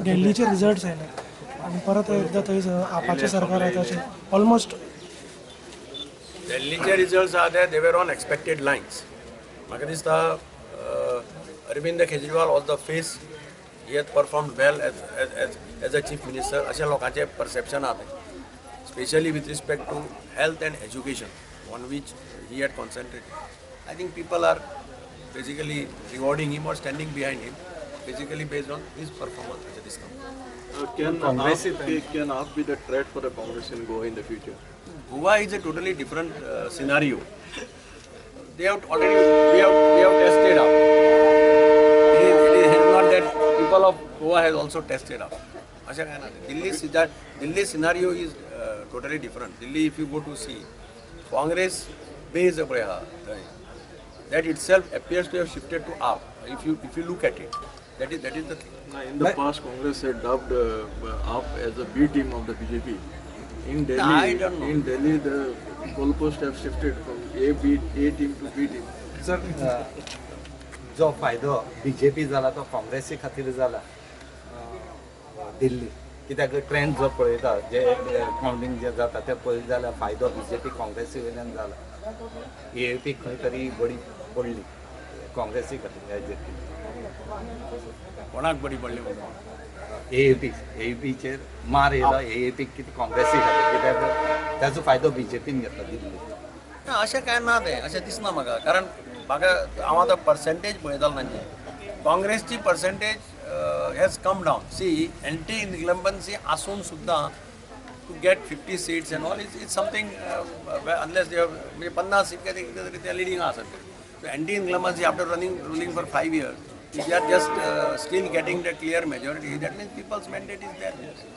दिल्लीचे रिझल्ट्स आयले आणि परत एकदा थंय आपाचें सरकार आहे तशें ऑलमोस्ट दिल्लीचे रिजल्ट्स आहा ते वर ऑन एक्सपेक्टेड लायन्स. म्हाका दिसता Arvind Kejriwal was the face. He has performed well as a chief minister अशें लोकांचें परसेप्शन आहा तें, specially with respect to health and education on which he had concentrated. I think people are basically rewarding him और standing behind him basically based on his performance अशें दिसता. Can AAP be the threat for the Congress in Goa in the future? Goa is a totally different scenario. We have tested out. It is not that people of Goa has also tested out. Delhi scenario is totally different. Delhi, if you go to see, Congress base that itself appears to have shifted to AAP. If you look at it, that is the thing. In the past, Congress had dubbed AAP as a B team of the BJP. In Delhi, I don't know. In Delhi, the goalposts have shifted from A team to B team. Sir जो फायदो BJP जाला तो काँग्रेसी खातीर जाला दिल्ली, कित्याक trend जो पळयता जे काउंटिंग जे जाता ते पळयत जाल्यार फायदो BJP काँग्रेसी वयल्यान जाला. AAP खंय तरी बडी पडली काँग्रेसी खातीर. कोणाक बरी पडली म्हणून AAPचेर मार येयलो AAP कितें काँग्रेसी खातीर, कित्याक ताजो फायदो BJPन घेतला दिल्ली. ना अशें कांय ना तें, अशें दिसना म्हाका. कारण हांव आतां पर्सेंटेज पळयतालो तांची. काँग्रेसची percentage has come down. See anti incumbency आसून सुद्दां to get 50 seats and all is something unless they म्हणजे 50 सीट कितें तरी त्या लिडिंग आसत. So anti incumbency after ruling for 5 years, if they are just still getting the clear majority, that means people's mandate is there.